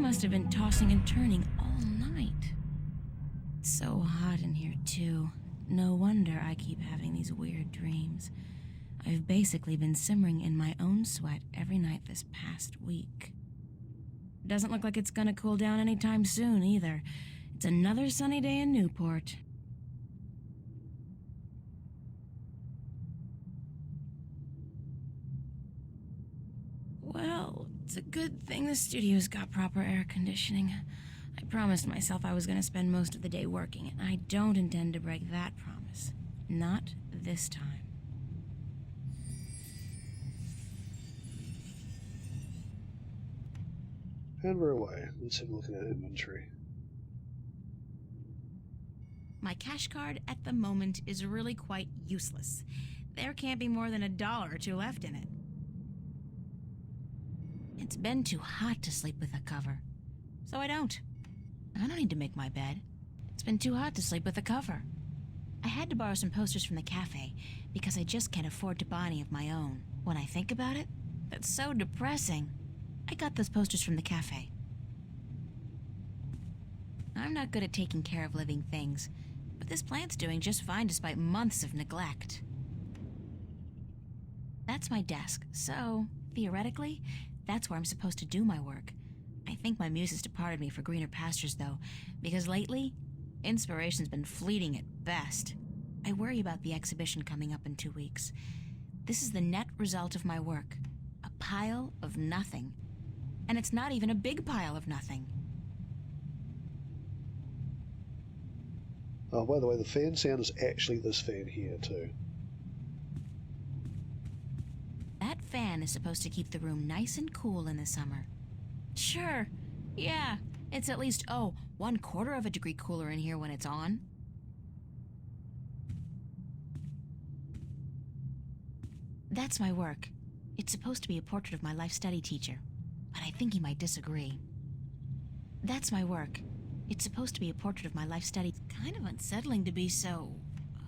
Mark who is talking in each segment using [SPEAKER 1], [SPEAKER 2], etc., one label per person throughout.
[SPEAKER 1] must have been tossing and turning all night. It's so hot in here, too. No wonder I keep having these weird dreams. I've basically been simmering in my own sweat every night this past week. Doesn't look like it's gonna cool down anytime soon, either. It's another sunny day in Newport. Well, it's a good thing the studio's got proper air conditioning. I promised myself I was going to spend most of the day working, and I don't intend to break that promise. Not this time.
[SPEAKER 2] And we're away. Let's have a look at our inventory.
[SPEAKER 1] My cash card at the moment is really quite useless. There can't be more than $1 or 2 left in it. It's been too hot to sleep with a cover, so I don't. I don't need to make my bed. It's been too hot to sleep with a cover. I had to borrow some posters from the cafe because I just can't afford to buy any of my own. When I think about it, that's so depressing. I got those posters from the cafe. I'm not good at taking care of living things, but this plant's doing just fine despite months of neglect. That's my desk, so, theoretically, that's where I'm supposed to do my work. I think my muse has departed me for greener pastures, though, because lately, inspiration's been fleeting at best. I worry about the exhibition coming up in 2 weeks. This is the net result of my work. A pile of nothing. And it's not even a big pile of nothing.
[SPEAKER 2] Oh, by the way, the fan sound is actually this fan here, too.
[SPEAKER 1] That fan is supposed to keep the room nice and cool in the summer. Sure, yeah, it's at least, 1/4 of a degree cooler in here when it's on. That's my work. It's supposed to be a portrait of my life study teacher, but I think he might disagree. That's my work. It's supposed to be a portrait of my life study. It's kind of unsettling to be so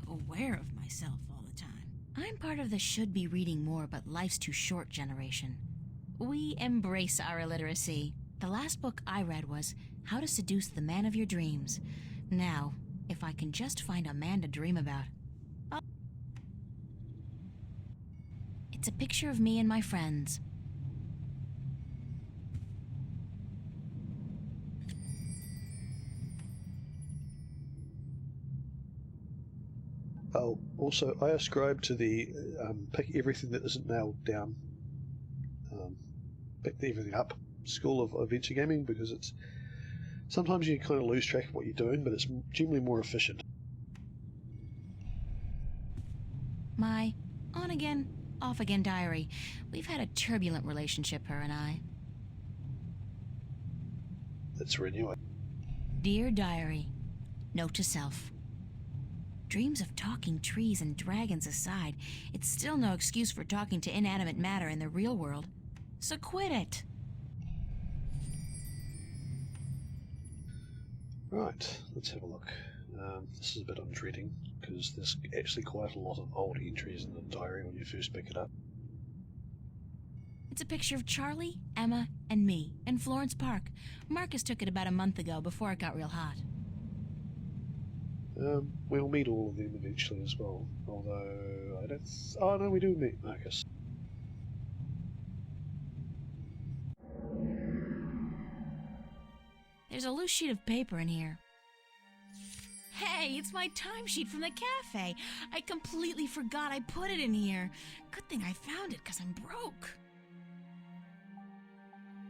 [SPEAKER 1] aware of myself all the time. I'm part of the should be reading more but life's too short generation. We embrace our illiteracy. The last book I read was How to Seduce the Man of Your Dreams. Now, if I can just find a man to dream about. It's a picture of me and my friends.
[SPEAKER 2] Oh, also, I ascribe to the pick everything that isn't nailed down, pick everything up school of adventure gaming, because it's sometimes you kind of lose track of what you're doing, but it's generally more efficient.
[SPEAKER 1] My on-again, off-again diary. We've had a turbulent relationship, her and I.
[SPEAKER 2] Let's renew it.
[SPEAKER 1] Dear Diary, note to self. Dreams of talking trees and dragons aside, it's still no excuse for talking to inanimate matter in the real world. So quit it.
[SPEAKER 2] Right, let's have a look. This is a bit undreading, because there's actually quite a lot of old entries in the diary when you first pick it up.
[SPEAKER 1] It's a picture of Charlie, Emma, and me in Florence Park. Marcus took it about a month ago before it got real hot.
[SPEAKER 2] We'll meet all of them eventually as well, although I don't... Oh no, we do meet Marcus.
[SPEAKER 1] There's a loose sheet of paper in here. Hey, it's my timesheet from the cafe. I completely forgot I put it in here. Good thing I found it, because I'm broke.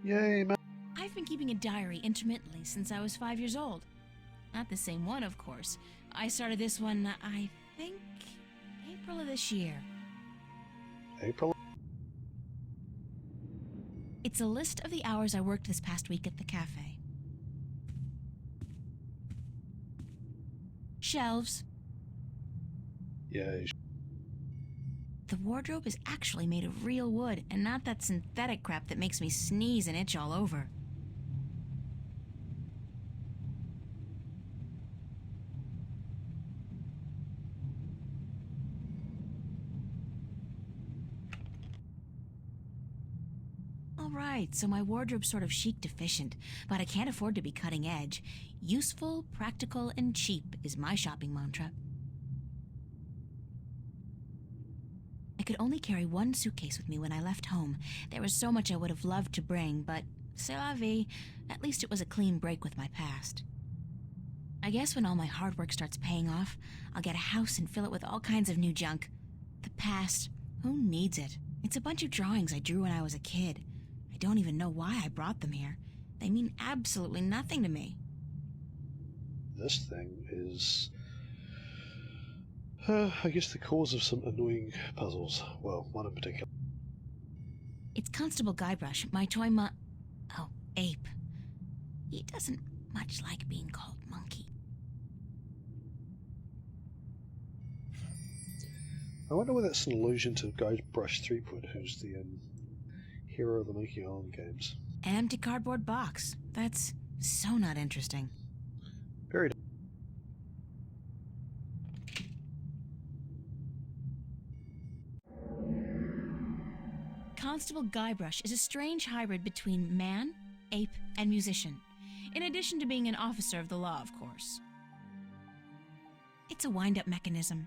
[SPEAKER 2] Yay, man.
[SPEAKER 1] I've been keeping a diary intermittently since I was 5 years old. Not the same one, of course. I started this one, I think, April of this year.
[SPEAKER 2] April?
[SPEAKER 1] It's a list of the hours I worked this past week at the cafe. Shelves.
[SPEAKER 2] Yay.
[SPEAKER 1] The wardrobe is actually made of real wood and not that synthetic crap that makes me sneeze and itch all over. All right, so my wardrobe's sort of chic deficient, but I can't afford to be cutting edge. Useful, practical, and cheap is my shopping mantra. I could only carry one suitcase with me when I left home. There was so much I would have loved to bring, but c'est la vie. At least it was a clean break with my past. I guess when all my hard work starts paying off, I'll get a house and fill it with all kinds of new junk. The past, who needs it? It's a bunch of drawings I drew when I was a kid. I don't even know why I brought them here. They mean absolutely nothing to me.
[SPEAKER 2] This thing is, I guess, the cause of some annoying puzzles. Well, one in particular.
[SPEAKER 1] It's Constable Guybrush, my toy ape. He doesn't much like being called monkey.
[SPEAKER 2] I wonder whether that's an allusion to Guybrush Threepwood, who's the hero of the Monkey Island games.
[SPEAKER 1] An empty cardboard box. That's so not interesting.
[SPEAKER 2] Very.
[SPEAKER 1] Constable Guybrush is a strange hybrid between man, ape, and musician. In addition to being an officer of the law, of course. It's a wind-up mechanism.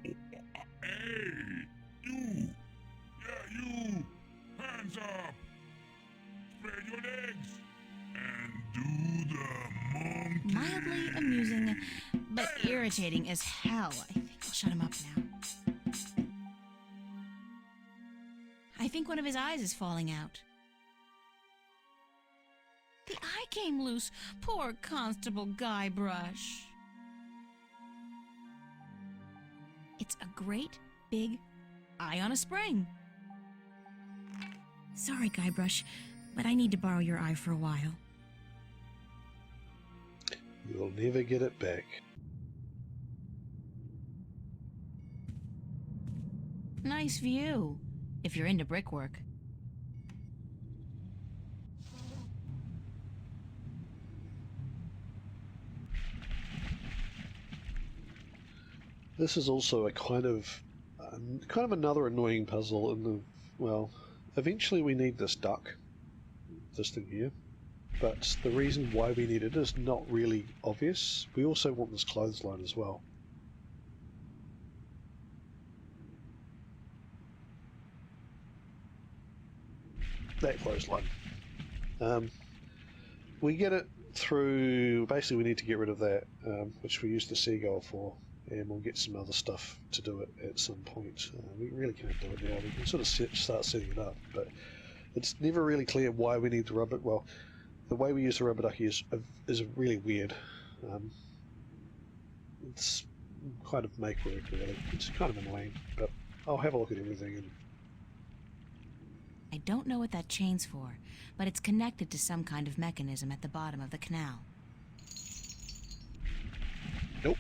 [SPEAKER 3] Hey, you! Yeah, you! Hands up! Spread your legs! And do the monkey!
[SPEAKER 1] Mildly amusing, but irritating as hell. I think I'll shut him up now. I think one of his eyes is falling out. The eye came loose. Poor Constable Guybrush. It's a great, big eye on a spring. Sorry, Guybrush, but I need to borrow your eye for a while.
[SPEAKER 2] You'll never get it back.
[SPEAKER 1] Nice view, if you're into brickwork.
[SPEAKER 2] This is also a kind of another annoying puzzle in the, well, eventually we need this duck, this thing here, but the reason why we need it is not really obvious. We also want this clothesline as well. That clothesline. We get it through, basically we need to get rid of that, which we use the seagull for. And we'll get some other stuff to do it at some point. We really can't do it now. We can sort of start setting it up, but it's never really clear why we need the rubber. Well, the way we use the rubber ducky is really weird. It's kind of make work, really. It's kind of annoying, but I'll have a look at everything. And
[SPEAKER 1] I don't know what that chain's for, but it's connected to some kind of mechanism at the bottom of the canal.
[SPEAKER 2] nope.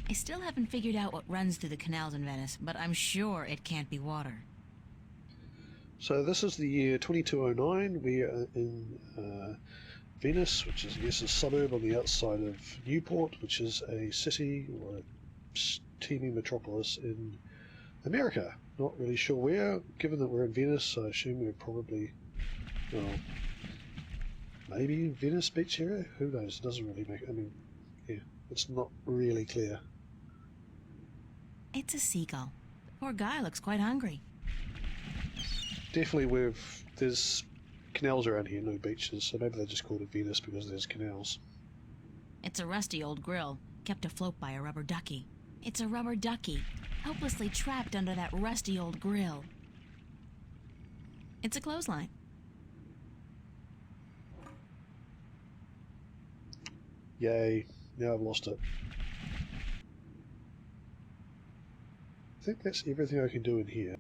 [SPEAKER 1] I still haven't figured out what runs through the canals in Venice, but I'm sure it can't be water.
[SPEAKER 2] So this is the year 2209. We are in Venice, which is, I guess, a suburb on the outside of Newport, which is a city or a teeming metropolis in America. Not really sure where. Given that we're in Venice, I assume we're probably, well, maybe Venice Beach area? Who knows? It doesn't really make, I mean, yeah, it's not really clear.
[SPEAKER 1] It's a seagull. The poor guy looks quite hungry.
[SPEAKER 2] Definitely there's canals around here, no beaches, so maybe they just called it Venice because there's canals.
[SPEAKER 1] It's a rusty old grill, kept afloat by a rubber ducky. It's a rubber ducky, helplessly trapped under that rusty old grill. It's a clothesline.
[SPEAKER 2] Yay, now I've lost it. I think that's everything I can do in here.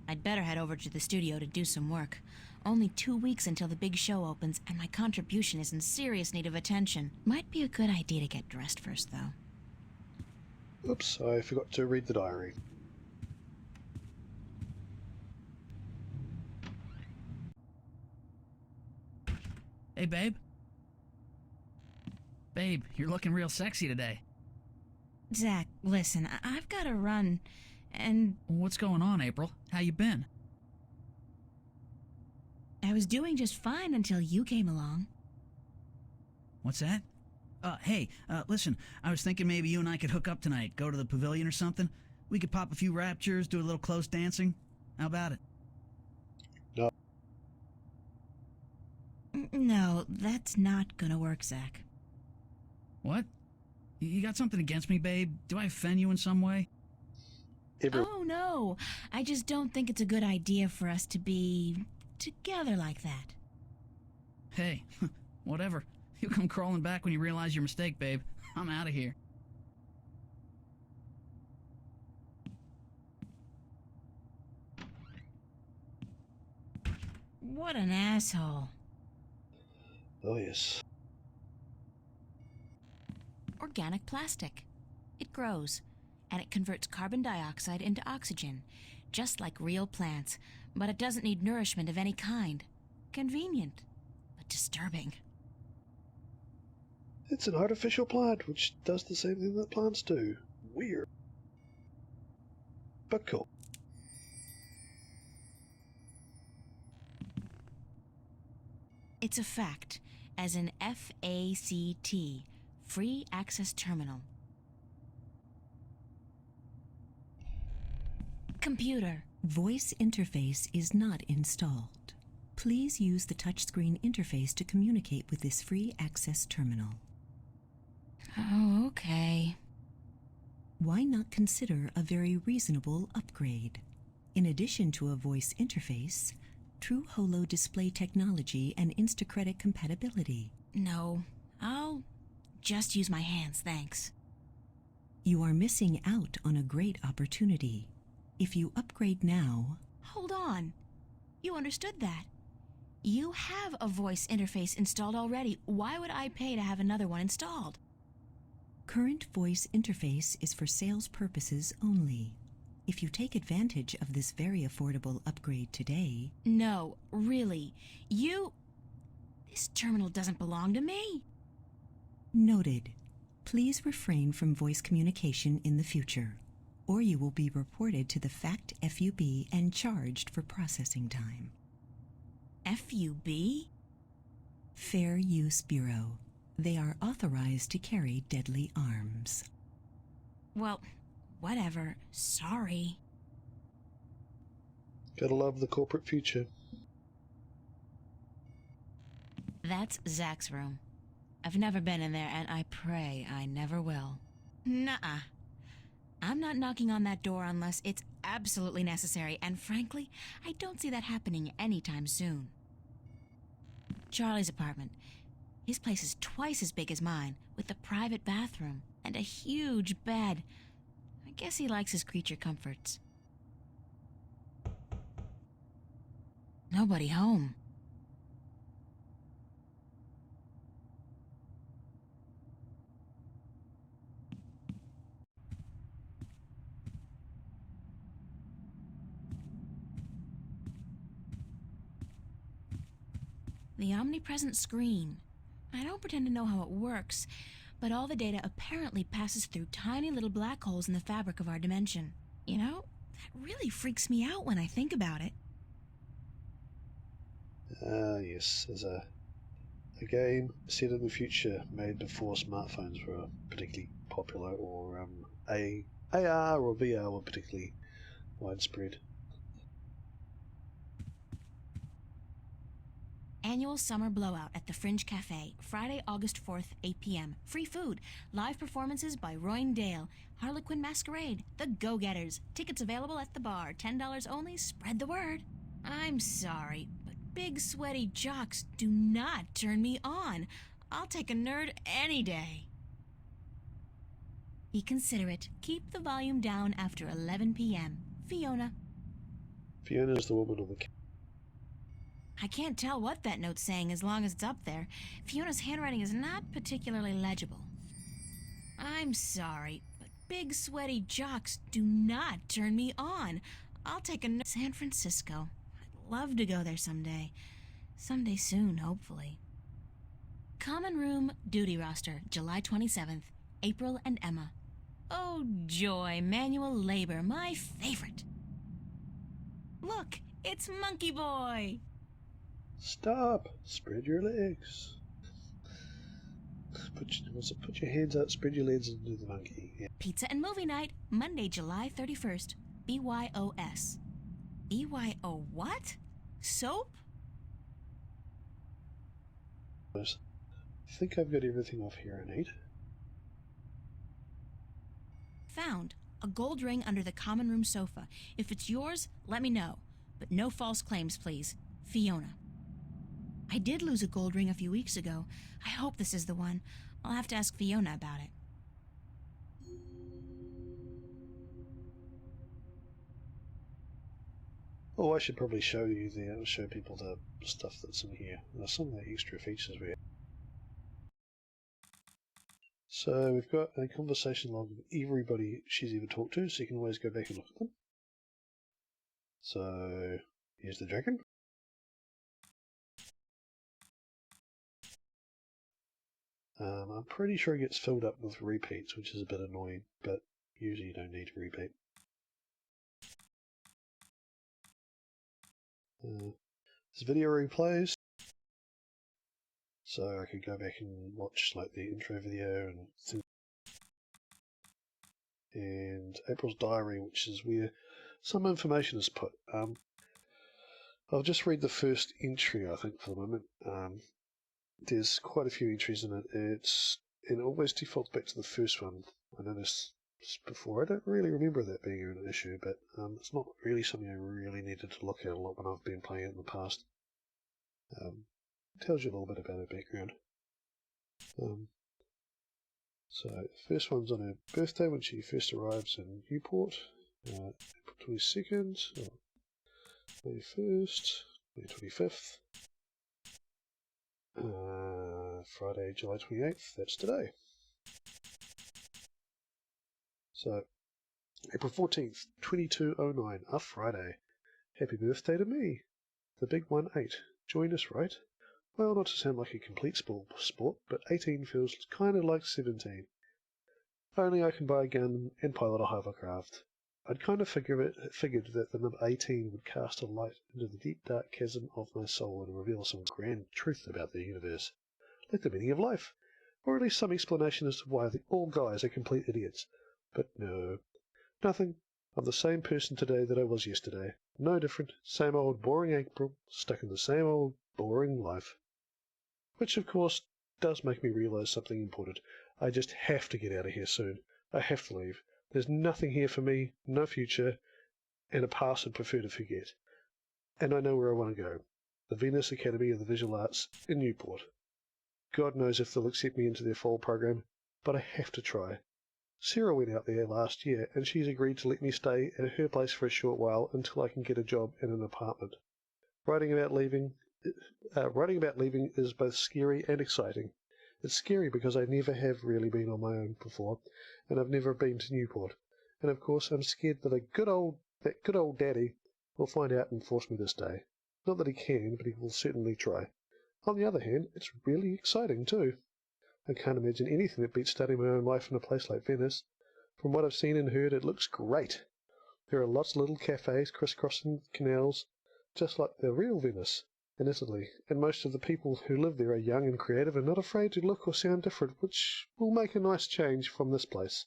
[SPEAKER 1] I'd better head over to the studio to do some work. Only 2 weeks until the big show opens, and my contribution is in serious need of attention. Might be a good idea to get dressed first, though.
[SPEAKER 2] Oops, I forgot to read the diary.
[SPEAKER 4] Hey, babe. Babe, you're looking real sexy today.
[SPEAKER 1] Zach, listen, I've got to run. And
[SPEAKER 4] What's going on, April? How you been?
[SPEAKER 1] I was doing just fine until you came along.
[SPEAKER 4] What's that? Hey, listen, I was thinking maybe you and I could hook up tonight, go to the pavilion or something. We could pop a few raptures, do a little close dancing. How about it?
[SPEAKER 2] No.
[SPEAKER 1] No, that's not gonna work, Zach.
[SPEAKER 4] What? You got something against me, babe? Do I offend you in some way?
[SPEAKER 1] Oh, no. I just don't think it's a good idea for us to be together like that.
[SPEAKER 4] Hey, whatever. You come crawling back when you realize your mistake, babe. I'm out of here.
[SPEAKER 1] What an asshole.
[SPEAKER 2] Oh, yes.
[SPEAKER 1] Organic plastic. It grows, and it converts carbon dioxide into oxygen, just like real plants, but it doesn't need nourishment of any kind. Convenient, but disturbing.
[SPEAKER 2] It's an artificial plant which does the same thing that plants do. Weird. But cool.
[SPEAKER 1] It's a fact, as in FACT, Free Access Terminal. Computer.
[SPEAKER 5] Voice interface is not installed. Please use the touchscreen interface to communicate with this free access terminal.
[SPEAKER 1] Oh, okay.
[SPEAKER 5] Why not consider a very reasonable upgrade? In addition to a voice interface, true holo display technology and Instacredit compatibility.
[SPEAKER 1] No, I'll just use my hands, thanks.
[SPEAKER 5] You are missing out on a great opportunity. If you upgrade now...
[SPEAKER 1] Hold on. You understood that. You have a voice interface installed already. Why would I pay to have another one installed?
[SPEAKER 5] Current voice interface is for sales purposes only. If you take advantage of this very affordable upgrade today...
[SPEAKER 1] No, really. This terminal doesn't belong to me.
[SPEAKER 5] Noted. Please refrain from voice communication in the future, or you will be reported to the FACT FUB and charged for processing time.
[SPEAKER 1] FUB?
[SPEAKER 5] Fair Use Bureau. They are authorized to carry deadly arms.
[SPEAKER 1] Well, whatever. Sorry.
[SPEAKER 2] Gotta love the corporate future.
[SPEAKER 1] That's Zach's room. I've never been in there, and I pray I never will. Nuh-uh. I'm not knocking on that door unless it's absolutely necessary, and frankly, I don't see that happening anytime soon. Charlie's apartment. His place is twice as big as mine, with a private bathroom and a huge bed. I guess he likes his creature comforts. Nobody home. The omnipresent screen. I don't pretend to know how it works, but all the data apparently passes through tiny little black holes in the fabric of our dimension. You know, that really freaks me out when I think about it.
[SPEAKER 2] Yes, there's a game set in the future made before smartphones were particularly popular, or AR or VR were particularly widespread.
[SPEAKER 1] Annual summer blowout at the Fringe Cafe, Friday, August 4th, 8 p.m. Free food, live performances by Royne Dale, Harlequin Masquerade, The Go-Getters. Tickets available at the bar, $10 only. Spread the word. I'm sorry, but big sweaty jocks do not turn me on. I'll take a nerd any day. Be considerate. Keep the volume down after 11 p.m. Fiona.
[SPEAKER 2] Fiona's the woman on the
[SPEAKER 1] I can't tell what that note's saying as long as it's up there. Fiona's handwriting is not particularly legible. I'm sorry, but big sweaty jocks do not turn me on. I'll take a San Francisco. I'd love to go there someday. Someday soon, hopefully. Common Room Duty Roster, July 27th. April and Emma. Oh, joy, manual labor, my favorite. Look, it's Monkey Boy.
[SPEAKER 2] Stop! Spread your legs. Put your hands out, spread your legs, and do the monkey. Yeah.
[SPEAKER 1] Pizza and movie night, Monday, July 31st. BYOS. BYO what? Soap?
[SPEAKER 2] I think I've got everything off here I need.
[SPEAKER 1] Found. A gold ring under the common room sofa. If it's yours, let me know. But no false claims, please. Fiona. I did lose a gold ring a few weeks ago. I hope this is the one. I'll have to ask Fiona about it.
[SPEAKER 2] Oh, I should probably show people the stuff that's in here. Some of the extra features we have. So we've got a conversation log with everybody she's ever talked to, so you can always go back and look at them. So here's the dragon. I'm pretty sure it gets filled up with repeats, which is a bit annoying, but usually you don't need to repeat. This video replays, so I could go back and watch like the intro video and things. And April's diary, which is where some information is put. I'll just read the first entry, I think, for the moment. There's quite a few entries in it. It always defaults back to the first one. I noticed this before. I don't really remember that being an issue, but it's not really something I really needed to look at a lot when I've been playing it in the past. Tells you a little bit about her background. So the first one's on her birthday when she first arrives in Newport, April 22nd, May 1st, May 25th. Friday, July 28th, that's today. So, April 14th, 2209, a Friday. Happy birthday to me. The big 1-8. Join us, right? Well, not to sound like a complete sport, but 18 feels kind of like 17. Only I can buy a gun and pilot a hovercraft. I'd kind of figured that the number 18 would cast a light into the deep dark chasm of my soul and reveal some grand truth about the universe, like the meaning of life, or at least some explanation as to why all guys are complete idiots. But no, nothing. I'm the same person today that I was yesterday. No different. Same old boring April, stuck in the same old boring life. Which, of course, does make me realize something important. I just have to get out of here soon. I have to leave. There's nothing here for me, no future, and a past I'd prefer to forget. And I know where I want to go. The Venus Academy of the Visual Arts in Newport. God knows if they'll accept me into their fall program, but I have to try. Sarah went out there last year, and she's agreed to let me stay at her place for a short while until I can get a job in an apartment. Writing about leaving is both scary and exciting. It's scary because I never have really been on my own before, and I've never been to Newport. And of course I'm scared that that good old daddy will find out and force me to stay. Not that he can, but he will certainly try. On the other hand, it's really exciting too. I can't imagine anything that beats starting my own life in a place like Venice. From what I've seen and heard, it looks great. There are lots of little cafes crisscrossing canals, just like the real Venice in Italy, and most of the people who live there are young and creative and not afraid to look or sound different, which will make a nice change from this place.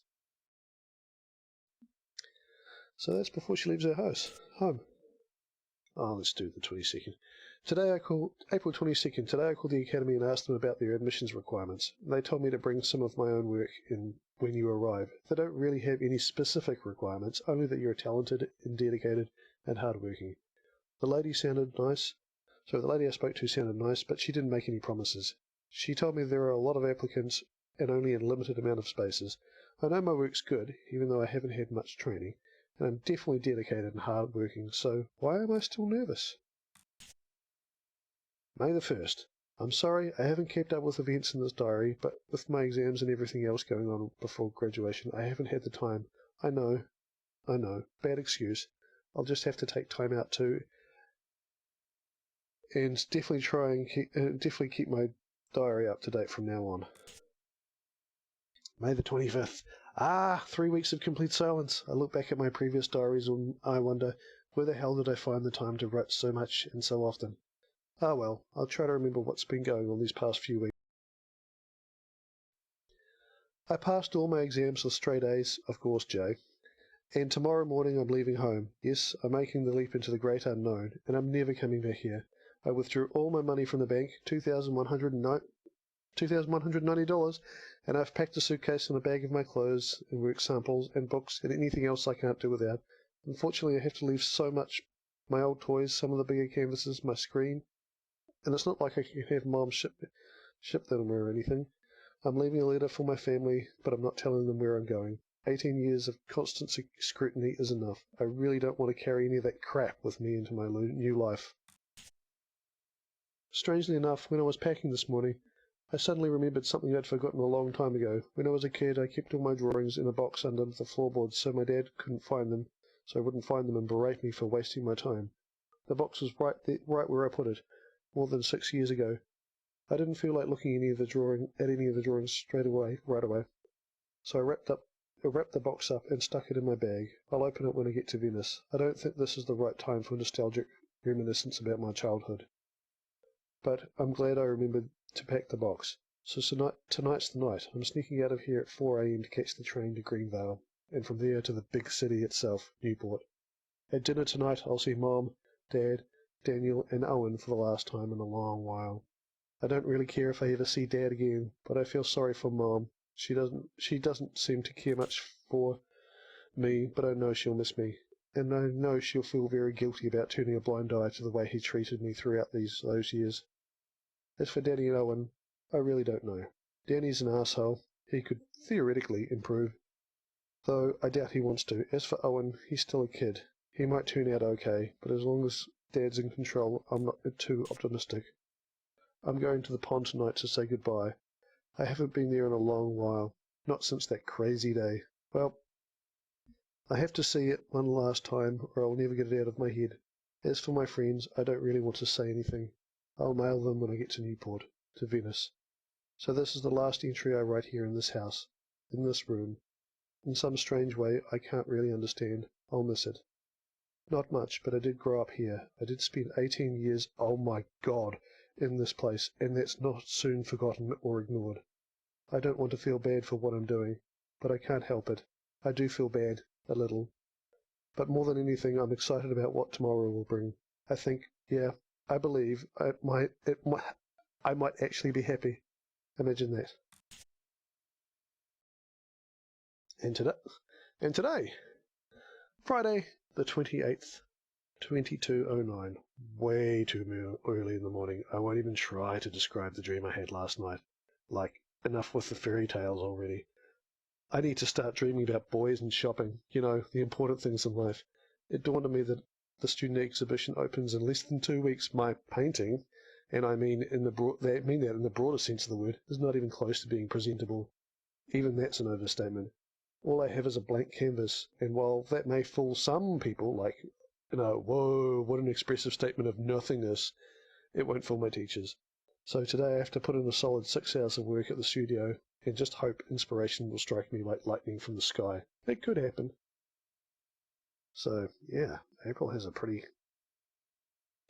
[SPEAKER 2] So that's before she leaves her house, home. Oh, let's do the 22nd. April 22nd, today I called the Academy and asked them about their admissions requirements. They told me to bring some of my own work in when you arrive. They don't really have any specific requirements, only that you're talented and dedicated and hardworking. The lady I spoke to sounded nice, but she didn't make any promises. She told me there are a lot of applicants and only a limited amount of spaces. I know my work's good, even though I haven't had much training, and I'm definitely dedicated and hard-working, so why am I still nervous? May the 1st. I'm sorry, I haven't kept up with events in this diary, but with my exams and everything else going on before graduation, I haven't had the time. I know. Bad excuse. I'll just have to take time out too, and definitely keep my diary up to date from now on. May the 25th. 3 weeks of complete silence. I look back at my previous diaries and I wonder, where the hell did I find the time to write so much and so often? Ah well, I'll try to remember what's been going on these past few weeks. I passed all my exams with straight A's, of course, Jay. And tomorrow morning I'm leaving home. Yes, I'm making the leap into the great unknown, and I'm never coming back here. I withdrew all my money from the bank, $2,190, and I've packed a suitcase and a bag of my clothes and work samples and books and anything else I can't do without. Unfortunately, I have to leave so much. My old toys, some of the bigger canvases, my screen. And it's not like I can have Mom ship them or anything. I'm leaving a letter for my family, but I'm not telling them where I'm going. 18 years of constant scrutiny is enough. I really don't want to carry any of that crap with me into my new life. Strangely enough, when I was packing this morning, I suddenly remembered something I'd forgotten a long time ago. When I was a kid, I kept all my drawings in a box under the floorboards so my dad wouldn't find them and berate me for wasting my time. The box was right where I put it, more than 6 years ago. I didn't feel like looking at any of the drawings right away. So I wrapped the box up and stuck it in my bag. I'll open it when I get to Venice. I don't think this is the right time for nostalgic reminiscence about my childhood. But I'm glad I remembered to pack the box. So tonight's the night. I'm sneaking out of here at 4 a.m. to catch the train to Greenvale, and from there to the big city itself, Newport. At dinner tonight, I'll see Mom, Dad, Daniel, and Owen for the last time in a long while. I don't really care if I ever see Dad again, but I feel sorry for Mom. She doesn't seem to care much for me, but I know she'll miss me. And I know she'll feel very guilty about turning a blind eye to the way he treated me throughout those years. As for Danny and Owen, I really don't know. Danny's an asshole. He could theoretically improve, though I doubt he wants to. As for Owen, he's still a kid. He might turn out okay, but as long as Dad's in control, I'm not too optimistic. I'm going to the pond tonight to say goodbye. I haven't been there in a long while, not since that crazy day. Well, I have to see it one last time, or I'll never get it out of my head. As for my friends, I don't really want to say anything. I'll mail them when I get to Newport, to Venice. So this is the last entry I write here in this house, in this room. In some strange way I can't really understand. I'll miss it. Not much, but I did grow up here. I did spend 18 years, oh my God, in this place, and that's not soon forgotten or ignored. I don't want to feel bad for what I'm doing, but I can't help it. I do feel bad, a little. But more than anything, I'm excited about what tomorrow will bring. I think, yeah, I believe I might actually be happy. Imagine that. And today, Friday the 28th, 22:09. Way too early in the morning. I won't even try to describe the dream I had last night. Like, enough with the fairy tales already. I need to start dreaming about boys and shopping, the important things in life. It dawned on me that the student exhibition opens in less than 2 weeks. My painting, and I mean that in the broader sense of the word, is not even close to being presentable. Even that's an overstatement. All I have is a blank canvas, and while that may fool some people, like, whoa, what an expressive statement of nothingness, it won't fool my teachers. So today I have to put in a solid 6 hours of work at the studio, and just hope inspiration will strike me like lightning from the sky. It could happen. So, yeah, April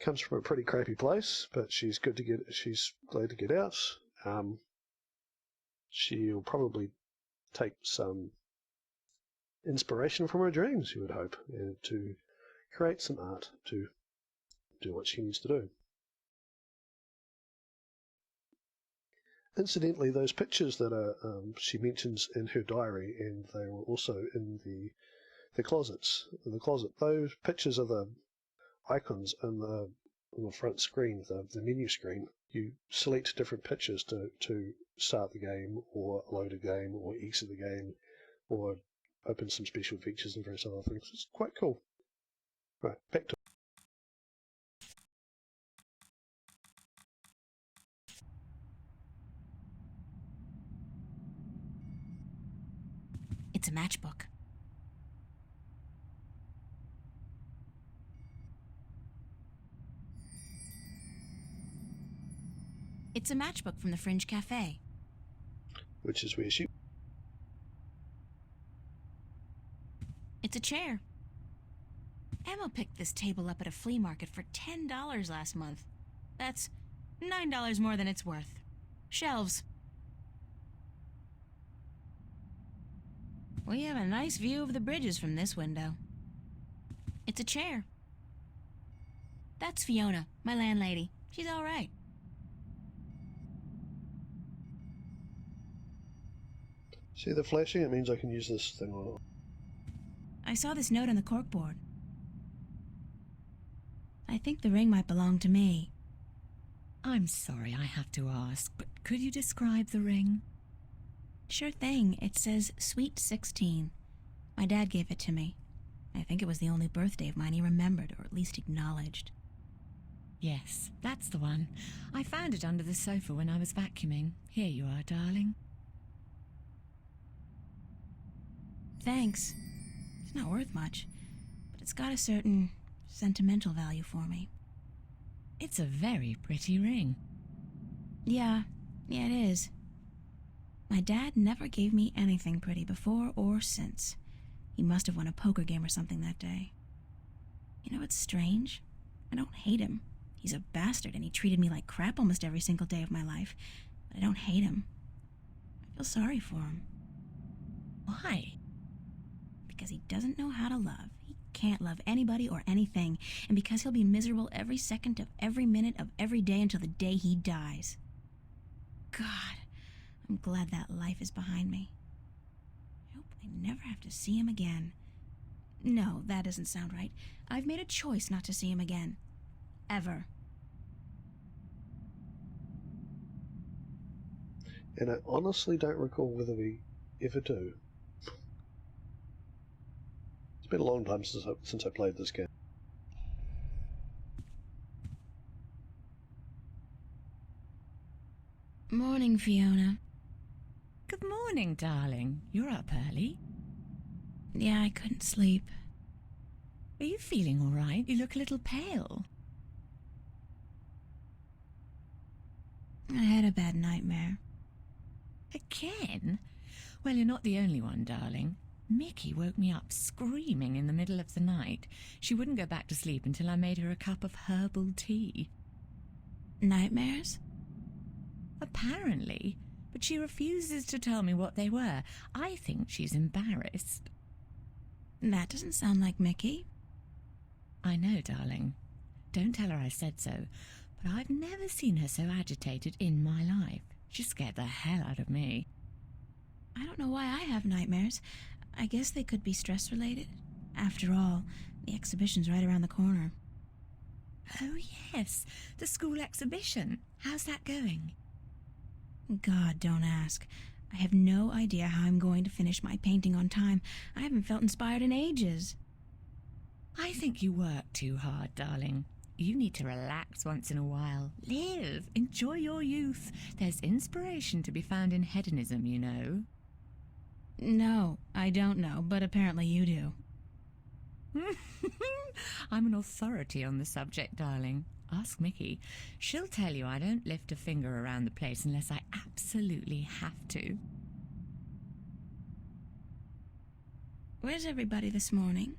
[SPEAKER 2] comes from a pretty crappy place, but she's glad to get out. She'll probably take some inspiration from her dreams, you would hope, and to create some art to do what she needs to do. Incidentally, those pictures that she mentions in her diary, and they were also in the closet, those pictures are the icons on the front screen, the menu screen. You select different pictures to start the game, or load a game, or exit the game, or open some special features and various other things. It's quite cool. Right, back to...
[SPEAKER 1] It's a matchbook. It's a matchbook from the Fringe Cafe.
[SPEAKER 2] Which is where she...
[SPEAKER 1] It's a chair. Emma picked this table up at a flea market for $10 last month. That's $9 more than it's worth. Shelves. We have a nice view of the bridges from this window. It's a chair. That's Fiona, my landlady. She's all right.
[SPEAKER 2] See the flashing? It means I can use this thing on.
[SPEAKER 1] I saw this note on the corkboard. I think the ring might belong to me.
[SPEAKER 6] I'm sorry I have to ask, but could you describe the ring?
[SPEAKER 1] Sure thing. It says Sweet 16. My dad gave it to me. I think it was the only birthday of mine he remembered, or at least acknowledged.
[SPEAKER 6] Yes, that's the one. I found it under the sofa when I was vacuuming. Here you are, darling.
[SPEAKER 1] Thanks. It's not worth much, but it's got a certain sentimental value for me.
[SPEAKER 6] It's a very pretty ring.
[SPEAKER 1] Yeah, it is. My dad never gave me anything pretty before or since. He must have won a poker game or something that day. You know what's strange? I don't hate him. He's a bastard and he treated me like crap almost every single day of my life. But I don't hate him. I feel sorry for him.
[SPEAKER 6] Why?
[SPEAKER 1] Because he doesn't know how to love. He can't love anybody or anything. And because he'll be miserable every second of every minute of every day until the day he dies. God, I'm glad that life is behind me. I hope I never have to see him again. No, that doesn't sound right. I've made a choice not to see him again. Ever.
[SPEAKER 2] And I honestly don't recall whether we ever do. It's been a long time since I played this game.
[SPEAKER 1] Morning, Fiona.
[SPEAKER 6] Good morning, darling. You're up early.
[SPEAKER 1] Yeah, I couldn't sleep.
[SPEAKER 6] Are you feeling all right? You look a little pale.
[SPEAKER 1] I had a bad nightmare.
[SPEAKER 6] Again? Well, you're not the only one, darling. Mickey woke me up screaming in the middle of the night. She wouldn't go back to sleep until I made her a cup of herbal tea.
[SPEAKER 1] Nightmares?
[SPEAKER 6] Apparently, but she refuses to tell me what they were. I think she's embarrassed.
[SPEAKER 1] That doesn't sound like Mickey.
[SPEAKER 6] I know, darling. Don't tell her I said so, but I've never seen her so agitated in my life. She scared the hell out of me.
[SPEAKER 1] I don't know why I have nightmares. I guess they could be stress-related. After all, the exhibition's right around the corner.
[SPEAKER 6] Oh, yes, the school exhibition. How's that going?
[SPEAKER 1] God, don't ask. I have no idea how I'm going to finish my painting on time. I haven't felt inspired in ages.
[SPEAKER 6] I think you work too hard, darling. You need to relax once in a while. Live. Enjoy your youth. There's inspiration to be found in hedonism, you know.
[SPEAKER 1] No, I don't know, but apparently you do.
[SPEAKER 6] I'm an authority on the subject, darling. Ask Mickey. She'll tell you I don't lift a finger around the place unless I absolutely have to.
[SPEAKER 1] Where's everybody this morning?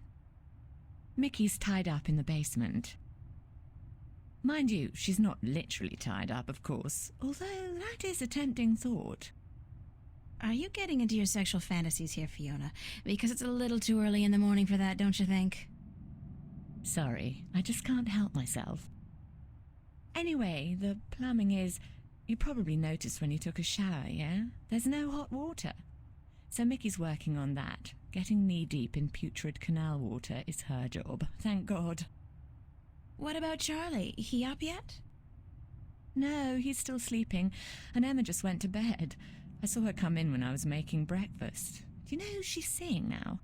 [SPEAKER 6] Mickey's tied up in the basement. Mind you, she's not literally tied up, of course, although that is a tempting thought.
[SPEAKER 1] Are you getting into your sexual fantasies here, Fiona? Because it's a little too early in the morning for that, don't you think?
[SPEAKER 6] Sorry, I just can't help myself. Anyway, the plumbing is... You probably noticed when you took a shower, yeah? There's no hot water. So Mickey's working on that. Getting knee-deep in putrid canal water is her job, thank God.
[SPEAKER 1] What about Charlie? He up yet?
[SPEAKER 6] No, he's still sleeping, and Emma just went to bed. I saw her come in when I was making breakfast. Do you know who she's seeing now?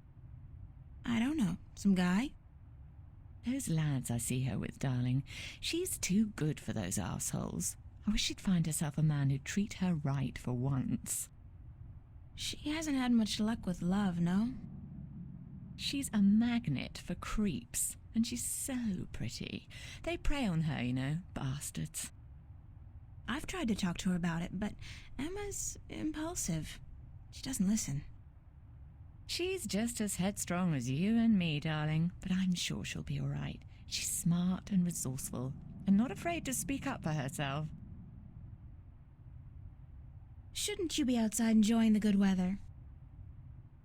[SPEAKER 1] I don't know. Some guy?
[SPEAKER 6] Those lads I see her with, darling. She's too good for those arseholes. I wish she'd find herself a man who'd treat her right for once.
[SPEAKER 1] She hasn't had much luck with love, no?
[SPEAKER 6] She's a magnet for creeps, and she's so pretty. They prey on her, you know, bastards.
[SPEAKER 1] I've tried to talk to her about it, but Emma's impulsive. She doesn't listen.
[SPEAKER 6] She's just as headstrong as you and me, darling, but I'm sure she'll be all right. She's smart and resourceful, and not afraid to speak up for herself.
[SPEAKER 1] Shouldn't you be outside enjoying the good weather?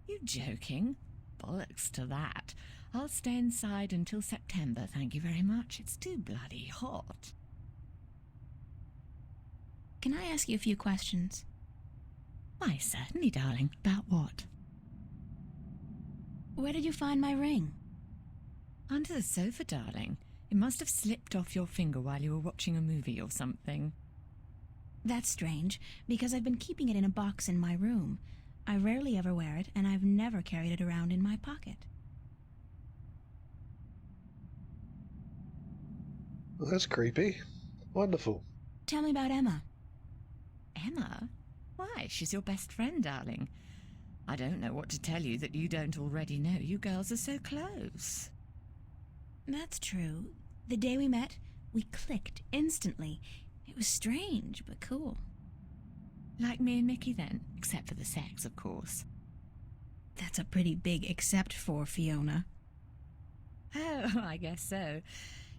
[SPEAKER 6] You joking? Bollocks to that. I'll stay inside until September, thank you very much. It's too bloody hot.
[SPEAKER 1] Can I ask you a few questions?
[SPEAKER 6] Why, certainly, darling. About what?
[SPEAKER 1] Where did you find my ring?
[SPEAKER 6] Under the sofa, darling. It must have slipped off your finger while you were watching a movie or something.
[SPEAKER 1] That's strange, because I've been keeping it in a box in my room. I rarely ever wear it, and I've never carried it around in my pocket.
[SPEAKER 2] Well, that's creepy. Wonderful.
[SPEAKER 1] Tell me about Emma.
[SPEAKER 6] Emma? Why, she's your best friend, darling. I don't know what to tell you that you don't already know. You girls are so close.
[SPEAKER 1] That's true. The day we met, we clicked instantly. It was strange, but cool.
[SPEAKER 6] Like me and Mickey, then, except for the sex, of course.
[SPEAKER 1] That's a pretty big except for, Fiona.
[SPEAKER 6] Oh, I guess so.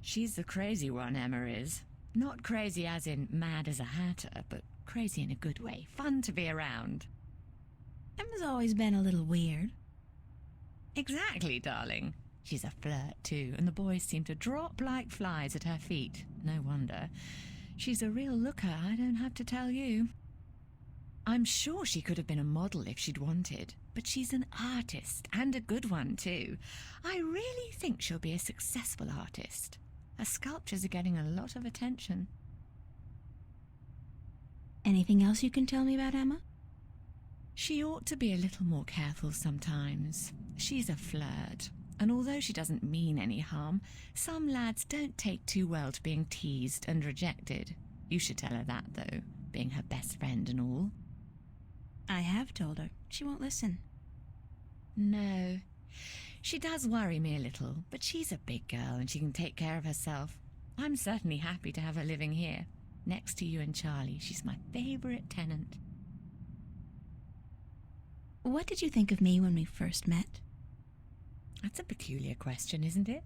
[SPEAKER 6] She's the crazy one, Emma is. Not crazy as in mad as a hatter, but crazy in a good way. Fun to be around.
[SPEAKER 1] Emma's always been a little weird.
[SPEAKER 6] Exactly, darling. She's a flirt, too, and the boys seem to drop like flies at her feet. No wonder. She's a real looker, I don't have to tell you. I'm sure she could have been a model if she'd wanted, but she's an artist, and a good one, too. I really think she'll be a successful artist. Her sculptures are getting a lot of attention.
[SPEAKER 1] Anything else you can tell me about Emma?
[SPEAKER 6] She ought to be a little more careful sometimes. She's a flirt, and although she doesn't mean any harm, some lads don't take too well to being teased and rejected. You should tell her that, though, being her best friend and all.
[SPEAKER 1] I have told her. She won't listen.
[SPEAKER 6] No. She does worry me a little, but she's a big girl and she can take care of herself. I'm certainly happy to have her living here. Next to you and Charlie, she's my favourite tenant.
[SPEAKER 1] What did you think of me when we first met?
[SPEAKER 6] That's a peculiar question, isn't it?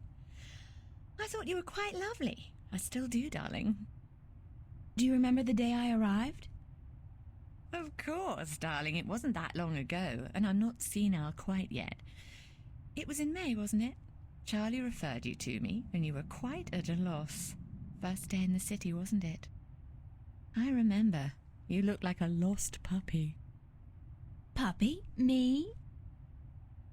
[SPEAKER 6] I thought you were quite lovely. I still do, darling.
[SPEAKER 1] Do you remember the day I arrived?
[SPEAKER 6] Of course, darling. It wasn't that long ago, and I'm not senile quite yet. It was in May, wasn't it? Charlie referred you to me, and you were quite at a loss. First day in the city, wasn't it? I remember. You looked like a lost puppy.
[SPEAKER 1] Puppy? Me?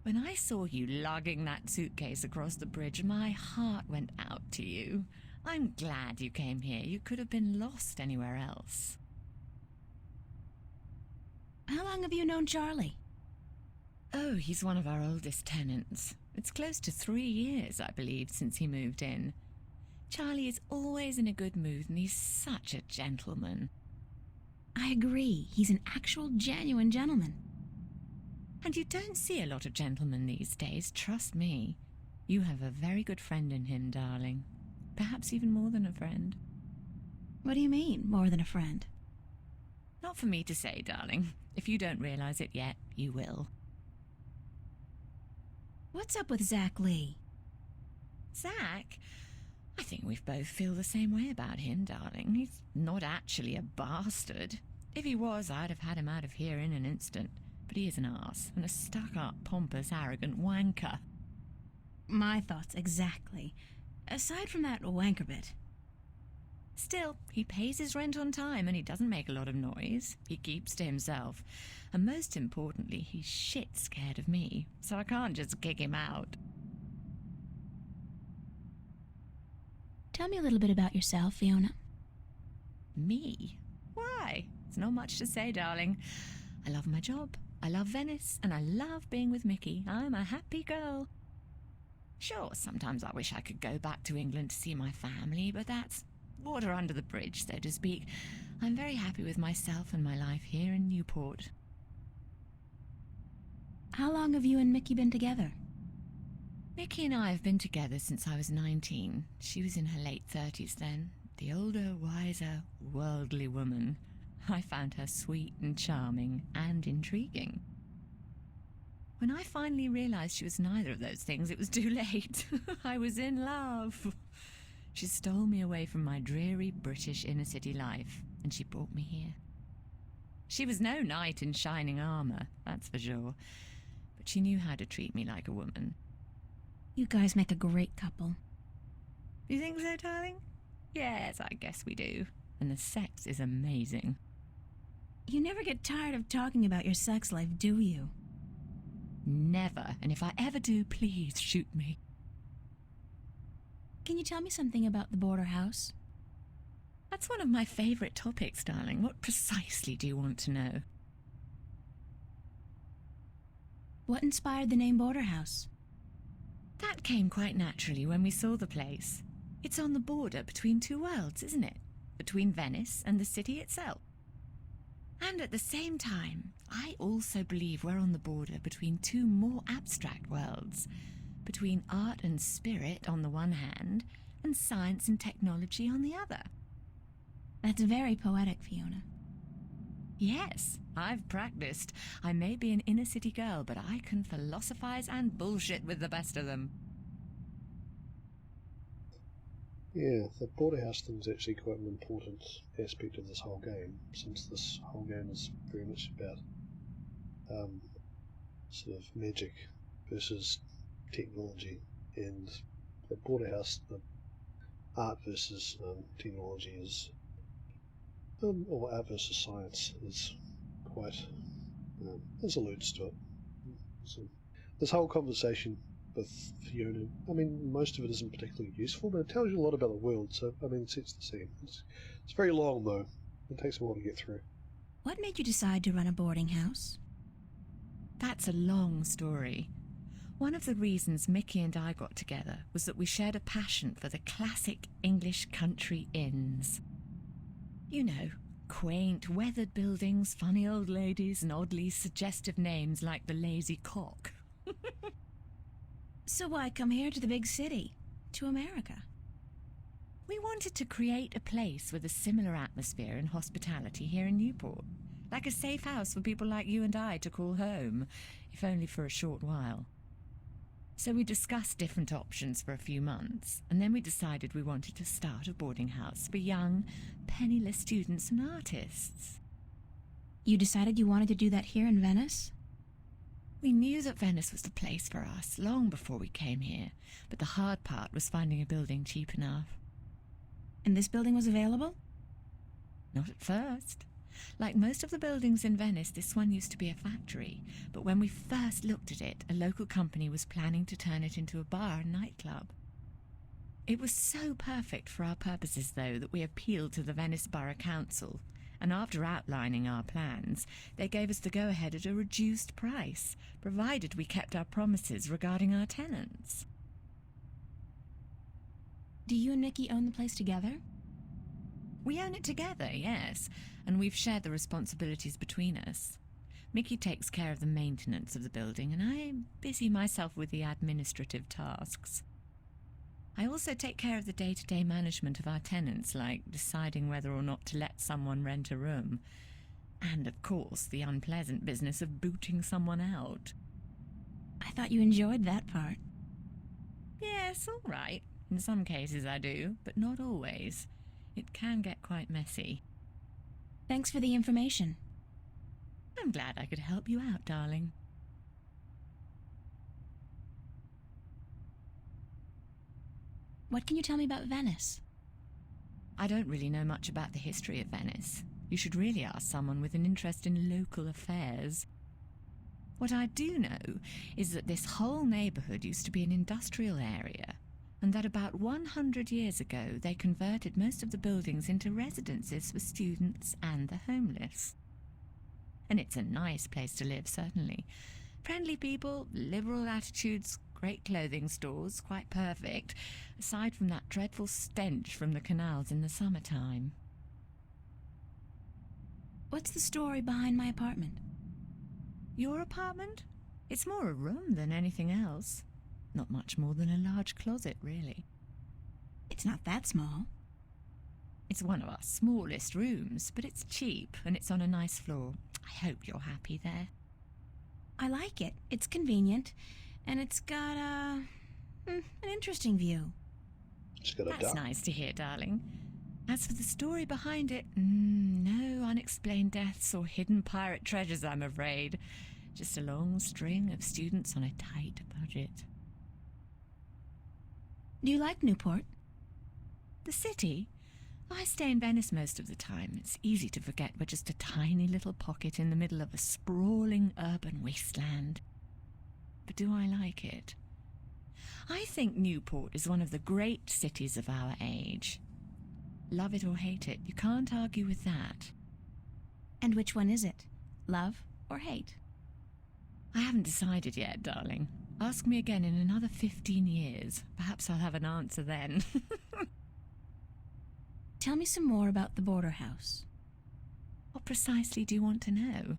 [SPEAKER 6] When I saw you lugging that suitcase across the bridge, my heart went out to you. I'm glad you came here. You could have been lost anywhere else.
[SPEAKER 1] How long have you known Charlie?
[SPEAKER 6] Oh, he's one of our oldest tenants. It's close to 3 years, I believe, since he moved in. Charlie is always in a good mood, and he's such a gentleman.
[SPEAKER 1] I agree. He's an actual, genuine gentleman.
[SPEAKER 6] And you don't see a lot of gentlemen these days, trust me. You have a very good friend in him, darling. Perhaps even more than a friend.
[SPEAKER 1] What do you mean, more than a friend?
[SPEAKER 6] Not for me to say, darling. If you don't realize it yet, you will.
[SPEAKER 1] What's up with Zach Lee?
[SPEAKER 6] Zach? I think we both feel the same way about him, darling. He's not actually a bastard. If he was, I'd have had him out of here in an instant. But he is an arse, and a stuck-up, pompous, arrogant wanker.
[SPEAKER 1] My thoughts exactly. Aside from that wanker bit.
[SPEAKER 6] Still, he pays his rent on time and he doesn't make a lot of noise. He keeps to himself. And most importantly, he's shit scared of me, so I can't just kick him out.
[SPEAKER 1] Tell me a little bit about yourself, Fiona.
[SPEAKER 6] Me? Why? It's not much to say, darling. I love my job, I love Venice, and I love being with Mickey. I'm a happy girl. Sure, sometimes I wish I could go back to England to see my family, but that's water under the bridge, so to speak. I'm very happy with myself and my life here in Newport.
[SPEAKER 1] How long have you and Mickey been together?
[SPEAKER 6] Mickey and I have been together since I was 19. She was in her late 30s then. The older, wiser, worldly woman. I found her sweet and charming and intriguing. When I finally realized she was neither of those things, it was too late. I was in love. She stole me away from my dreary British inner-city life, and she brought me here. She was no knight in shining armour, that's for sure, but she knew how to treat me like a woman.
[SPEAKER 1] You guys make a great couple.
[SPEAKER 6] You think so, darling? Yes, I guess we do. And the sex is amazing.
[SPEAKER 1] You never get tired of talking about your sex life, do you?
[SPEAKER 6] Never. And if I ever do, please shoot me.
[SPEAKER 1] Can you tell me something about the border house?
[SPEAKER 6] That's one of my favourite topics, darling. What precisely do you want to know?
[SPEAKER 1] What inspired the name Border House?
[SPEAKER 6] That came quite naturally when we saw the place. It's on the border between two worlds, isn't it? Between Venice and the city itself. And at the same time, I also believe we're on the border between two more abstract worlds, between art and spirit on the one hand, and science and technology on the other.
[SPEAKER 1] That's very poetic, Fiona.
[SPEAKER 6] Yes, I've practiced. I may be an inner-city girl, but I can philosophize and bullshit with the best of them.
[SPEAKER 2] Yeah, the border house thing is actually quite an important aspect of this whole game, since this whole game is very much about sort of magic versus technology, and the border house, the art versus technology is, or art versus science is quite, this alludes to it. So this whole conversation with Fiona, I mean, most of it isn't particularly useful, but it tells you a lot about the world, so, I mean, it sets the scene. It's very long, though. It takes a while to get through.
[SPEAKER 1] What made you decide to run a boarding house?
[SPEAKER 6] That's a long story. One of the reasons Mickey and I got together was that we shared a passion for the classic English country inns. You know, quaint, weathered buildings, funny old ladies, and oddly suggestive names like the Lazy Cock.
[SPEAKER 1] So why come here to the big city, to America?
[SPEAKER 6] We wanted to create a place with a similar atmosphere and hospitality here in Newport, like a safe house for people like you and I to call home, if only for a short while. So we discussed different options for a few months, and then we decided we wanted to start a boarding house for young, penniless students and artists.
[SPEAKER 1] You decided you wanted to do that here in Venice?
[SPEAKER 6] We knew that Venice was the place for us long before we came here, but the hard part was finding a building cheap enough.
[SPEAKER 1] And this building was available?
[SPEAKER 6] Not at first. Like most of the buildings in Venice, this one used to be a factory, but when we first looked at it, a local company was planning to turn it into a bar and nightclub. It was so perfect for our purposes, though, that we appealed to the Venice Borough Council, and after outlining our plans, they gave us the go-ahead at a reduced price, provided we kept our promises regarding our tenants.
[SPEAKER 1] Do you and Mickey own the place together?
[SPEAKER 6] We own it together, yes, and we've shared the responsibilities between us. Mickey takes care of the maintenance of the building, and I busy myself with the administrative tasks. I also take care of the day-to-day management of our tenants, like deciding whether or not to let someone rent a room, and, of course, the unpleasant business of booting someone out.
[SPEAKER 1] I thought you enjoyed that part.
[SPEAKER 6] Yes, all right. In some cases I do, but not always. It can get quite messy.
[SPEAKER 1] Thanks for the information.
[SPEAKER 6] I'm glad I could help you out, darling.
[SPEAKER 1] What can you tell me about Venice?
[SPEAKER 6] I don't really know much about the history of Venice. You should really ask someone with an interest in local affairs. What I do know is that this whole neighbourhood used to be an industrial area, and that about 100 years ago they converted most of the buildings into residences for students and the homeless. And it's a nice place to live, certainly. Friendly people, liberal attitudes, great clothing stores, quite perfect, aside from that dreadful stench from the canals in the summertime.
[SPEAKER 1] What's the story behind my apartment?
[SPEAKER 6] Your apartment? It's more a room than anything else. Not much more than a large closet, really.
[SPEAKER 1] It's not that small.
[SPEAKER 6] It's one of our smallest rooms, but it's cheap and it's on a nice floor. I hope you're happy there.
[SPEAKER 1] I like it. It's convenient, and it's got an interesting view.
[SPEAKER 2] It's got a
[SPEAKER 6] That's
[SPEAKER 2] duck.
[SPEAKER 6] nice to hear, darling. As for the story behind it, no unexplained deaths or hidden pirate treasures, I'm afraid. Just a long string of students on a tight budget.
[SPEAKER 1] Do you like Newport?
[SPEAKER 6] The city? I stay in Venice most of the time. It's easy to forget we're just a tiny little pocket in the middle of a sprawling urban wasteland. But do I like it? I think Newport is one of the great cities of our age. Love it or hate it, you can't argue with that.
[SPEAKER 1] And which one is it? Love or hate?
[SPEAKER 6] I haven't decided yet, darling. Ask me again in another 15 years. Perhaps I'll have an answer then.
[SPEAKER 1] Tell me some more about the border house.
[SPEAKER 6] What precisely do you want to know?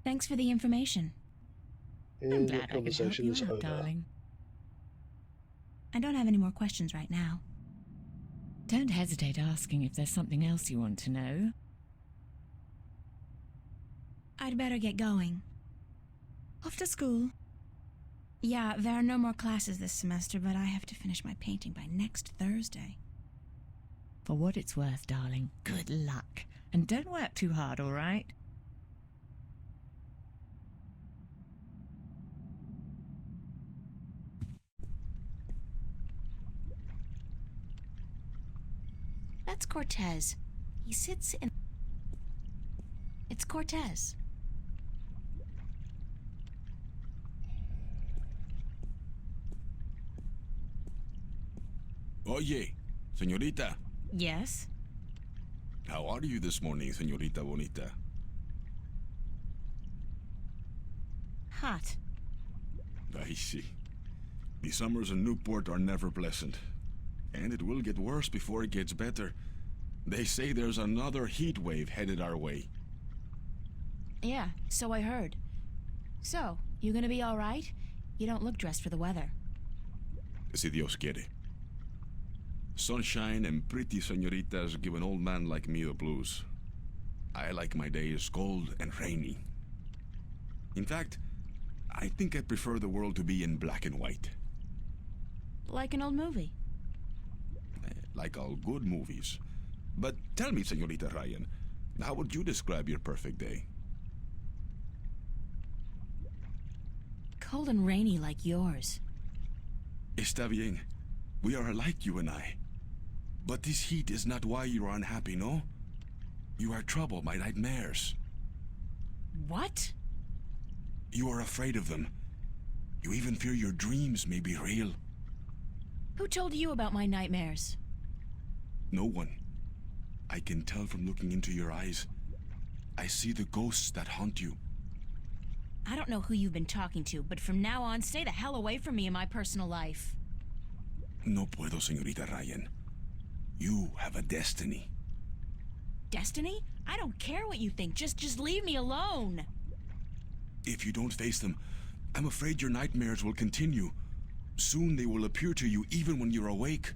[SPEAKER 1] Thanks for the information.
[SPEAKER 6] I'm
[SPEAKER 2] And the
[SPEAKER 6] glad I can help
[SPEAKER 2] conversation
[SPEAKER 6] you
[SPEAKER 2] is
[SPEAKER 6] out,
[SPEAKER 2] over.
[SPEAKER 6] darling.
[SPEAKER 1] I don't have any more questions right now.
[SPEAKER 6] Don't hesitate asking if there's something else you want to know.
[SPEAKER 1] I'd better get going.
[SPEAKER 6] Off to school.
[SPEAKER 1] Yeah, there are no more classes this semester, but I have to finish my painting by next Thursday.
[SPEAKER 6] For what it's worth, darling, good luck. And don't work too hard, all right?
[SPEAKER 1] That's Cortez. He sits in... It's Cortez.
[SPEAKER 3] Oye, señorita.
[SPEAKER 1] Yes?
[SPEAKER 3] How are you this morning, señorita bonita?
[SPEAKER 1] Hot.
[SPEAKER 3] I see. The summers in Newport are never pleasant. And it will get worse before it gets better. They say there's another heat wave headed our way.
[SPEAKER 1] Yeah, so I heard. So, you gonna be all right? You don't look dressed for the weather.
[SPEAKER 3] Si Dios quiere. Sunshine and pretty señoritas give an old man like me the blues. I like my days cold and rainy. In fact, I think I prefer the world to be in black and white.
[SPEAKER 1] Like an old movie.
[SPEAKER 3] Like all good movies. But tell me, señorita Ryan, how would you describe your perfect day?
[SPEAKER 1] Cold and rainy like yours.
[SPEAKER 3] Está bien. We are alike, you and I. But this heat is not why you are unhappy, no? You are troubled by nightmares.
[SPEAKER 1] What?
[SPEAKER 3] You are afraid of them. You even fear your dreams may be real.
[SPEAKER 1] Who told you about my nightmares?
[SPEAKER 3] No one. I can tell from looking into your eyes. I see the ghosts that haunt you.
[SPEAKER 1] I don't know who you've been talking to, but from now on, stay the hell away from me in my personal life.
[SPEAKER 3] No puedo, señorita Ryan. You have a destiny.
[SPEAKER 1] Destiny? I don't care what you think. Just leave me alone.
[SPEAKER 3] If you don't face them, I'm afraid your nightmares will continue. Soon they will appear to you even when you're awake.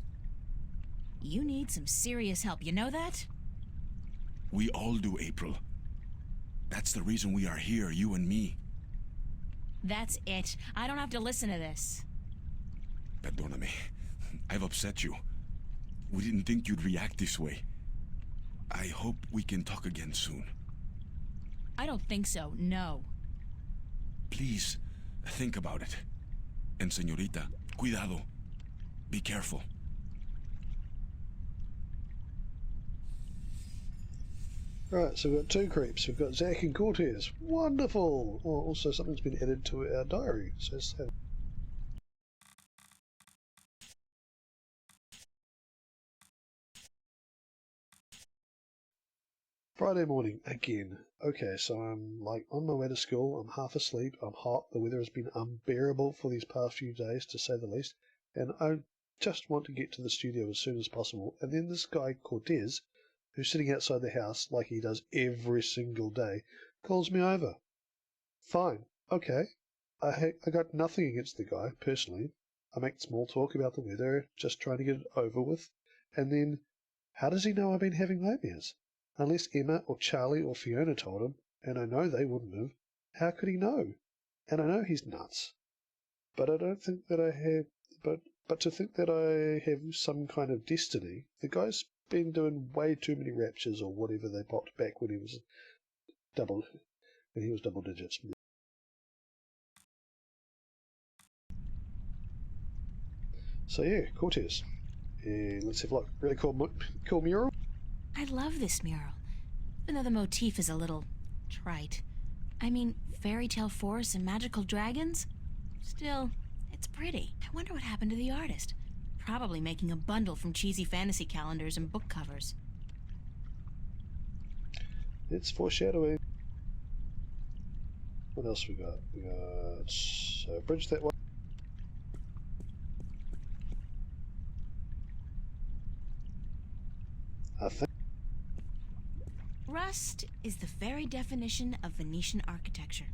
[SPEAKER 1] You need some serious help, you know that?
[SPEAKER 3] We all do, April. That's the reason we are here, you and me.
[SPEAKER 1] That's it. I don't have to listen to this.
[SPEAKER 3] Perdóname. I've upset you. We didn't think you'd react this way. I hope we can talk again soon.
[SPEAKER 1] I don't think so, no.
[SPEAKER 3] Please, think about it. And señorita, cuidado. Be careful.
[SPEAKER 2] Right, so we've got two creeps. We've got Zach and Cortez. Wonderful! Oh, also, something's been added to our diary. So let's have... Friday morning, again. Okay, so I'm like on my way to school. I'm half asleep. I'm hot. The weather has been unbearable for these past few days, to say the least. And I just want to get to the studio as soon as possible. And then this guy, Cortez, who's sitting outside the house like he does every single day, calls me over. Fine, okay. I got nothing against the guy, personally. I make small talk about the weather, just trying to get it over with. And then, how does he know I've been having nightmares? Unless Emma or Charlie or Fiona told him, and I know they wouldn't have. How could he know? And I know he's nuts, but I don't think that I have. But to think that I have some kind of destiny, the guy's been doing way too many raptures or whatever they popped back when he was double digits. So yeah, Cortez. And let's have a look. Really cool mural.
[SPEAKER 1] I love this mural, even though the motif is a little trite. I mean, fairy tale forests and magical dragons? Still, it's pretty. I wonder what happened to the artist. Probably making a bundle from cheesy fantasy calendars and book covers.
[SPEAKER 2] It's foreshadowing. What else we got? We got so bridge that way. I think
[SPEAKER 1] Rust is the very definition of Venetian architecture.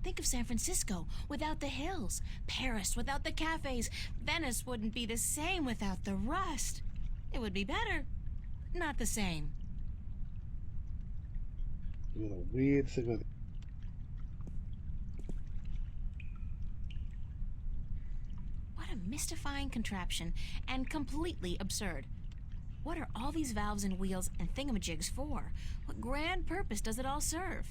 [SPEAKER 1] Think of San Francisco without the hills, Paris without the cafes. Venice wouldn't be the same without the rust. It would be better, but not the same.
[SPEAKER 2] we got a weird thing over.
[SPEAKER 1] What a mystifying contraption, and completely absurd. What are all these valves and wheels and thingamajigs for? What grand purpose does it all serve?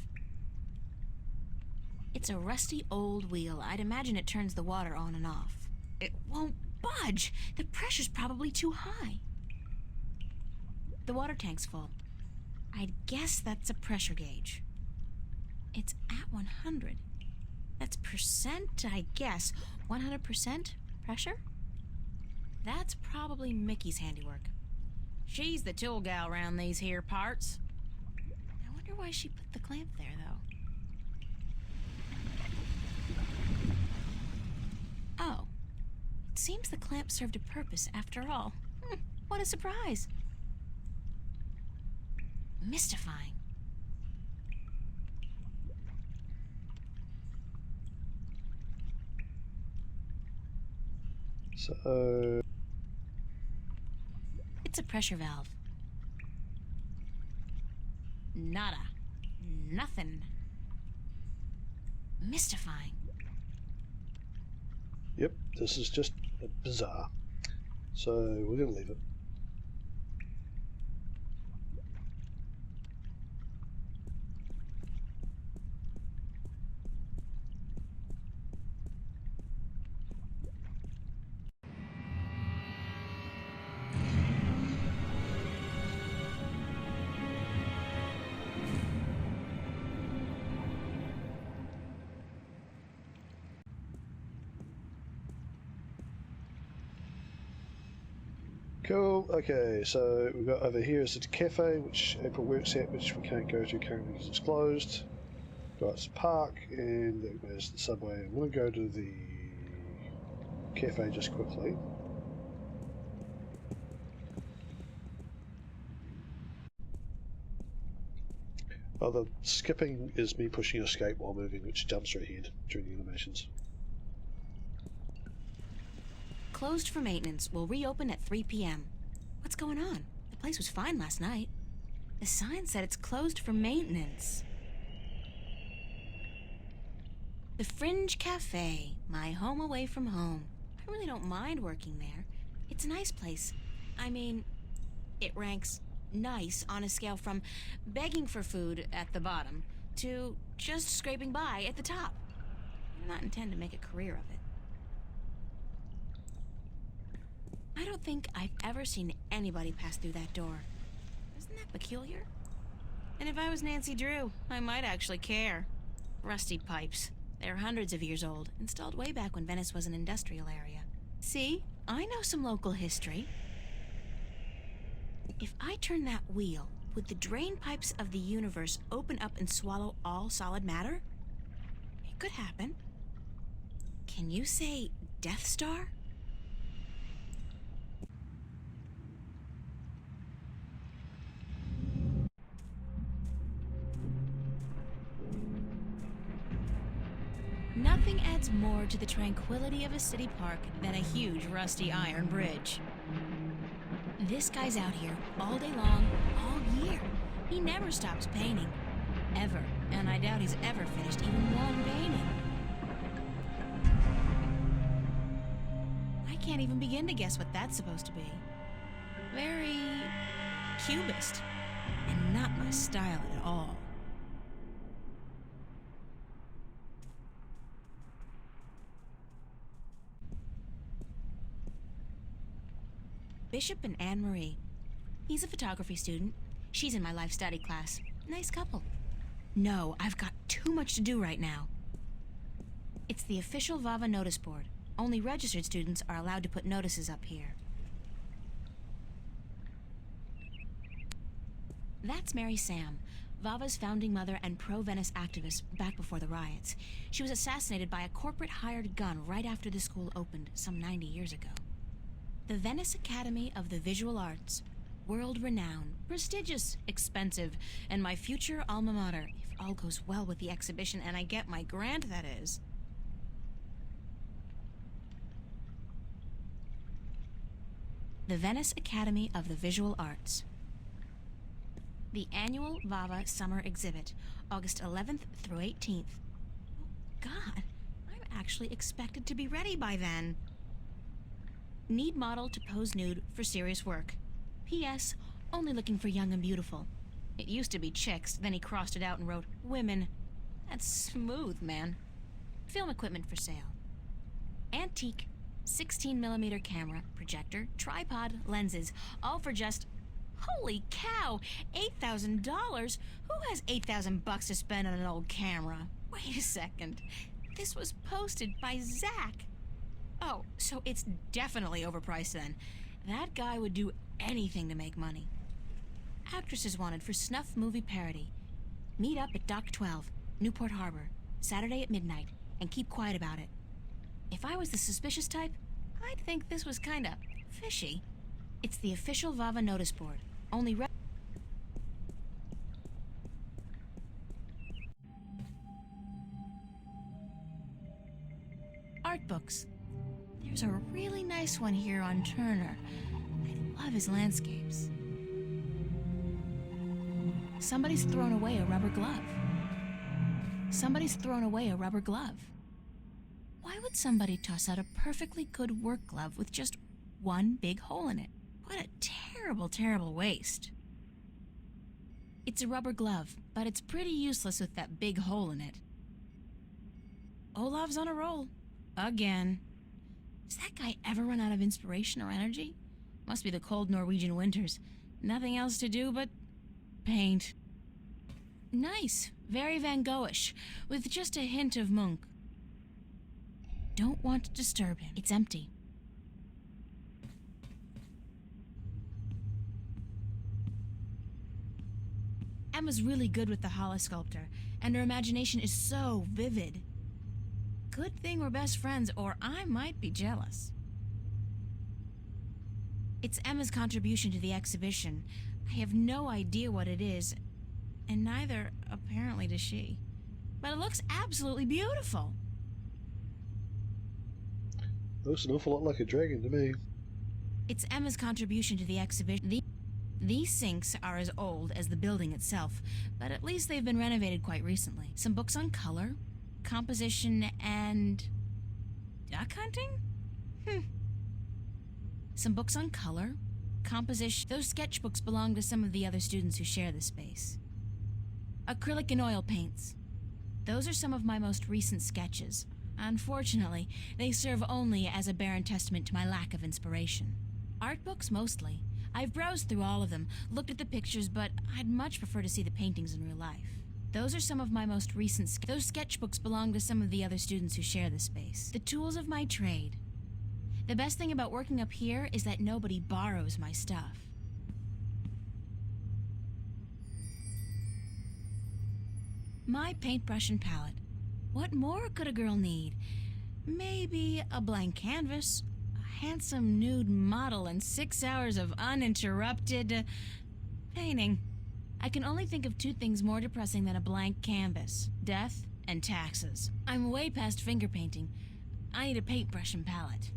[SPEAKER 1] It's a rusty old wheel. I'd imagine it turns the water on and off. It won't budge. The pressure's probably too high. The water tank's full. I'd guess that's a pressure gauge. It's at 100. That's percent, I guess. 100% pressure? That's probably Mickey's handiwork. She's the tool gal around these here parts. I wonder why she put the clamp there, though. Oh, it seems the clamp served a purpose after all. What a surprise. Mystifying.
[SPEAKER 2] So
[SPEAKER 1] It's a pressure valve. Nada. Nothing. Mystifying.
[SPEAKER 2] yep, this is just bizarre. So we're gonna leave it. Cool, okay, so we've got over here is the cafe, which April works at, which we can't go to currently because it's closed. Got some park, and there's the subway. I'm going to go to the cafe just quickly. Oh, the skipping is me pushing escape while moving, which jumps right ahead during the animations.
[SPEAKER 1] Closed for maintenance. Will reopen at 3 p.m. What's going on? The place was fine last night. The sign said it's closed for maintenance. The Fringe Cafe, my home away from home. I really don't mind working there. It's a nice place. I mean, it ranks nice on a scale from begging for food at the bottom to just scraping by at the top. I do not intend to make a career of it. I don't think I've ever seen anybody pass through that door. Isn't that peculiar? And if I was Nancy Drew, I might actually care. Rusty pipes. They're hundreds of years old, installed way back when Venice was an industrial area. See? I know some local history. If I turn that wheel, would the drain pipes of the universe open up and swallow all solid matter? It could happen. Can you say Death Star? Nothing adds more to the tranquility of a city park than a huge rusty iron bridge. This guy's out here all day long, all year. He never stops painting. Ever. And I doubt he's ever finished even one painting. can't even begin to guess what that's supposed to be. Very cubist, and not my style at all. Bishop and Anne-Marie. He's a photography student. She's in my life study class. Nice couple. No, I've got too much to do right now. It's the official VAVA notice board. Only registered students are allowed to put notices up here. That's Mary Sam, VAVA's founding mother and pro-Venice activist back before the riots. She was assassinated by a corporate hired gun right after the school opened some 90 years ago. The Venice Academy of the Visual Arts. World-renowned, prestigious, expensive, and my future alma mater, if all goes well with the exhibition and I get my grant, that is. The Venice Academy of the Visual Arts. The annual VAVA Summer Exhibit, August 11th through 18th. Oh, God, I'm actually expected to be ready by then. Need model to pose nude for serious work. P.S. Only looking for young and beautiful. It used to be chicks, then he crossed it out and wrote women. That's smooth, man. Film equipment for sale. Antique 16mm camera, projector, tripod, lenses, all for just, holy cow, $8,000? Who has $8,000 to spend on an old camera? Wait a second. This was posted by Zach. Oh, so it's definitely overpriced then. That guy would do anything to make money. Actresses wanted for snuff movie parody. Meet up at Dock 12, Newport Harbor, Saturday at midnight, and keep quiet about it. If I was the suspicious type, I'd think this was kinda fishy. It's the official VAVA notice board. Only art books. There's a really nice one here on Turner. I love his landscapes. Somebody's thrown away a rubber glove. Somebody's thrown away a rubber glove. Why would somebody toss out a perfectly good work glove with just one big hole in it? What a terrible, terrible waste. It's a rubber glove, but it's pretty useless with that big hole in it. Olav's on a roll. Again. Does that guy ever run out of inspiration or energy? Must be the cold Norwegian winters. Nothing else to do but paint. Nice. Very Van Goghish, with just a hint of Munch. Don't want to disturb him. It's empty. Emma's really good with the holosculptor, and her imagination is so vivid. Good thing we're best friends, or I might be jealous. It's Emma's contribution to the exhibition. I have no idea what it is, and neither, apparently, does she. But it looks absolutely beautiful.
[SPEAKER 2] Looks an awful lot like a dragon to me.
[SPEAKER 1] It's Emma's contribution to the exhibition. These sinks are as old as the building itself, but at least they've been renovated quite recently. Some books on color, composition, and duck hunting? Some books on color, composition. Those sketchbooks belong to some of the other students who share this space. Acrylic and oil paints. Those are some of my most recent sketches. Unfortunately, they serve only as a barren testament to my lack of inspiration. Art books mostly. I've browsed through all of them, looked at the pictures, but I'd much prefer to see the paintings in real life. Those are some of my most recent those sketchbooks belong to some of the other students who share this space. The tools of my trade. The best thing about working up here is that nobody borrows my stuff. My paintbrush and palette. What more could a girl need? Maybe a blank canvas, a handsome nude model, and 6 hours of uninterrupted painting. I can only think of two things more depressing than a blank canvas: death and taxes. I'm way past finger painting. I need a paintbrush and palette.